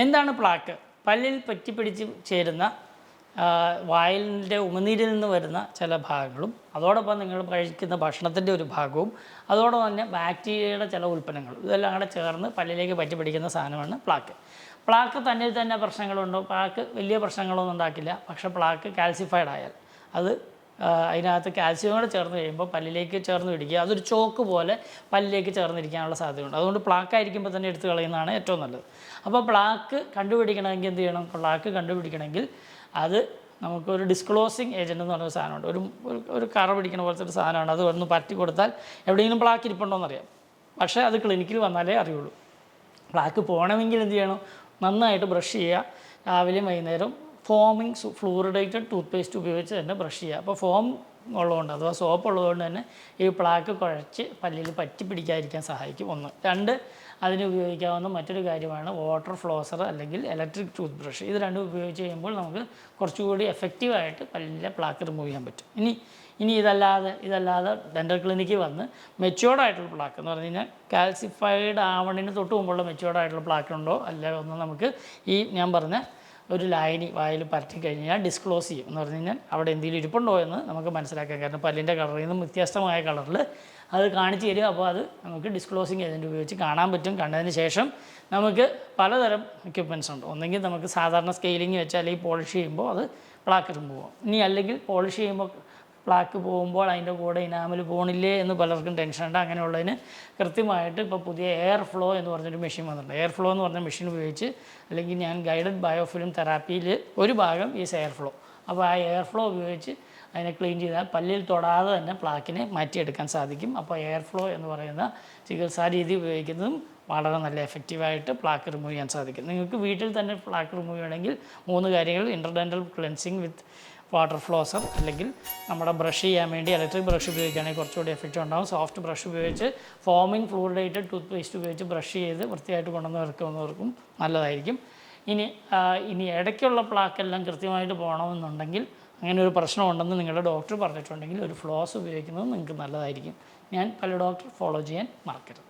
എന്താണ് പ്ലാക്ക്? പല്ലിൽ പറ്റിപ്പിടിച്ച് ചേരുന്ന വായിലിൻ്റെ ഉമിനീരിൽ നിന്ന് വരുന്ന ചില ഭാഗങ്ങളും അതോടൊപ്പം നിങ്ങൾ കഴിക്കുന്ന ഭക്ഷണത്തിൻ്റെ ഒരു ഭാഗവും അതോടൊപ്പം തന്നെ ബാക്ടീരിയയുടെ ചില ഉൽപ്പന്നങ്ങളും ഇതെല്ലാം കൂടെ ചേർന്ന് പല്ലിലേക്ക് പറ്റിപ്പിടിക്കുന്ന സാധനമാണ് പ്ലാക്ക്. പ്ലാക്ക് തന്നെ പ്രശ്നങ്ങളുണ്ടോ? പ്ലാക്ക് വലിയ പ്രശ്നങ്ങളൊന്നും ഉണ്ടാക്കില്ല. പക്ഷേ പ്ലാക്ക് കാൽസിഫൈഡ് ആയാൽ അത് അതിനകത്ത് കാൽസ്യം കൂടെ ചേർന്ന് കഴിയുമ്പോൾ പല്ലിലേക്ക് ചേർന്ന് പിടിക്കുക, അതൊരു ചോക്ക് പോലെ പല്ലിലേക്ക് ചേർന്നിരിക്കാനുള്ള സാധ്യതയുണ്ട്. അതുകൊണ്ട് പ്ലാക്ക് ആയിരിക്കുമ്പോൾ തന്നെ എടുത്ത് കളയുന്നതാണ് ഏറ്റവും നല്ലത്. അപ്പോൾ പ്ലാക്ക് കണ്ടുപിടിക്കണമെങ്കിൽ എന്ത് ചെയ്യണം? പ്ലാക്ക് കണ്ടുപിടിക്കണമെങ്കിൽ അത് നമുക്കൊരു ഡിസ്ക്ലോസിങ് ഏജൻറ്റ് എന്ന് പറഞ്ഞ സാധനമുണ്ട്. ഒരു കറ പിടിക്കുന്ന പോലത്തെ ഒരു സാധനമാണ്. അത് ഒന്ന് പറ്റി കൊടുത്താൽ എവിടെയെങ്കിലും പ്ലാക്ക് ഇരിപ്പുണ്ടോ എന്നറിയാം. പക്ഷേ അത് ക്ലിനിക്കിൽ വന്നാലേ അറിയുള്ളൂ. പ്ലാക്ക് പോകണമെങ്കിൽ എന്ത് ചെയ്യണം? നന്നായിട്ട് ബ്രഷ് ചെയ്യുക. രാവിലെയും വൈകുന്നേരം ഫോമിങ് ഫ്ലൂറിഡേറ്റഡ് ടൂത്ത് പേസ്റ്റ് ഉപയോഗിച്ച് തന്നെ ബ്രഷ് ചെയ്യുക. അപ്പോൾ ഫോം ഉള്ളതുകൊണ്ട് അഥവാ സോപ്പ് ഉള്ളതുകൊണ്ട് തന്നെ ഈ പ്ലാക്ക് കുഴച്ച് പല്ലിൽ പറ്റി പിടിക്കാതിരിക്കാൻ സഹായിക്കും. 1. 2, അതിന് ഉപയോഗിക്കാവുന്ന മറ്റൊരു കാര്യമാണ് വാട്ടർ ഫ്ലോസർ അല്ലെങ്കിൽ ഇലക്ട്രിക് ടൂത്ത് ബ്രഷ്. ഇത് രണ്ടും ഉപയോഗിച്ച് കഴിയുമ്പോൾ നമുക്ക് കുറച്ചുകൂടി എഫക്റ്റീവായിട്ട് പല്ലിലെ പ്ലാക്ക് റിമൂവ് ചെയ്യാൻ പറ്റും. ഇനി ഇതല്ലാതെ ഡെൻ്റൽ ക്ലിനിക്കിൽ വന്ന് മെച്യൂർഡായിട്ടുള്ള പ്ലാക്ക് എന്ന് പറഞ്ഞു കഴിഞ്ഞാൽ കാൽസിഫൈഡ് ആവണിന് തൊട്ട് മുമ്പുള്ള മെച്യൂർഡായിട്ടുള്ള പ്ലാക്ക് ഉണ്ടോ അല്ല ഒന്ന് നമുക്ക് ഈ ഞാൻ പറഞ്ഞ ഒരു ലൈനി വായിൽ പരത്തി കഴിഞ്ഞാൽ ഡിസ്ക്ലോസ് ചെയ്യും. എന്ന് പറഞ്ഞു കഴിഞ്ഞാൽ അവിടെ എന്തെങ്കിലും ഇരിപ്പുണ്ടോ എന്ന് നമുക്ക് മനസ്സിലാക്കാം. കാരണം പല്ലിൻ്റെ കളറിൽ നിന്നും വ്യത്യസ്തമായ കളറിൽ അത് കാണിച്ച് തരും. അപ്പോൾ അത് നമുക്ക് ഡിസ്ക്ലോസിങ് ഏജൻറ്റ് ഉപയോഗിച്ച് കാണാൻ പറ്റും. കണ്ടതിന് ശേഷം നമുക്ക് പലതരം എക്യുപ്മെൻറ്റ്സ് ഉണ്ട്. ഒന്നെങ്കിൽ നമുക്ക് സാധാരണ സ്കെയിലിങ് വെച്ചാൽ അല്ലെങ്കിൽ പോളിഷ് ചെയ്യുമ്പോൾ അത് പ്ലാക്ക് റിമൂവ് ആവും. ഇനി അല്ലെങ്കിൽ പോളിഷ് ചെയ്യുമ്പോൾ പ്ലാക്ക് പോകുമ്പോൾ അതിൻ്റെ കൂടെ ഇനാമൽ പോണില്ലേ എന്ന് പലർക്കും ടെൻഷനുണ്ട്. അങ്ങനെയുള്ളതിന് കൃത്യമായിട്ട് ഇപ്പോൾ പുതിയ എയർ ഫ്ലോ എന്ന് പറഞ്ഞൊരു മെഷീൻ വന്നിട്ടുണ്ട്. എയർ ഫ്ലോ എന്ന് പറഞ്ഞ മെഷീൻ ഉപയോഗിച്ച് അല്ലെങ്കിൽ ഞാൻ ഗൈഡഡ് ബയോഫിലിം തെറാപ്പിയിൽ ഒരു ഭാഗം ഈസ് എയർ ഫ്ലോ. അപ്പോൾ ആ എയർ ഫ്ലോ ഉപയോഗിച്ച് അതിനെ ക്ലീൻ ചെയ്താൽ പല്ലിൽ തൊടാതെ തന്നെ പ്ലാക്കിനെ മാറ്റിയെടുക്കാൻ സാധിക്കും. അപ്പോൾ എയർ ഫ്ലോ എന്ന് പറയുന്ന ചികിത്സാ രീതി ഉപയോഗിക്കുന്നതും വളരെ നല്ല എഫക്റ്റീവായിട്ട് പ്ലാക്ക് റിമൂവ് ചെയ്യാൻ സാധിക്കും. നിങ്ങൾക്ക് വീട്ടിൽ തന്നെ പ്ലാക്ക് റിമൂവ് ചെയ്യണമെങ്കിൽ 3 കാര്യങ്ങൾ: interdental cleansing with water flosser, അല്ലെങ്കിൽ നമ്മുടെ ബ്രഷ് ചെയ്യാൻ വേണ്ടി ഇലക്ട്രിക് ബ്രഷ് ഉപയോഗിക്കുകയാണെങ്കിൽ കുറച്ചുകൂടി എഫക്റ്റ് ഉണ്ടാകും. സോഫ്റ്റ് ബ്രഷ് ഉപയോഗിച്ച് ഫോമിങ് ഫ്ലൂറിഡേറ്റഡ് ടൂത്ത് പേസ്റ്റ് ഉപയോഗിച്ച് ബ്രഷ് ചെയ്ത് വൃത്തിയായിട്ട് കൊണ്ടുവന്നവർക്കും നല്ലതായിരിക്കും. ഇനി ഇടയ്ക്കുള്ള പ്ലാക്കെല്ലാം കൃത്യമായിട്ട് പോകണമെന്നുണ്ടെങ്കിൽ, അങ്ങനെ ഒരു പ്രശ്നമുണ്ടെന്ന് നിങ്ങളുടെ ഡോക്ടർ പറഞ്ഞിട്ടുണ്ടെങ്കിൽ ഒരു ഫ്ലോസ് ഉപയോഗിക്കുന്നത് നിങ്ങൾക്ക് നല്ലതായിരിക്കും. ഞാൻ പല ഡോക്ടർ ഫോളോ ചെയ്യാൻ മറക്കരുത്.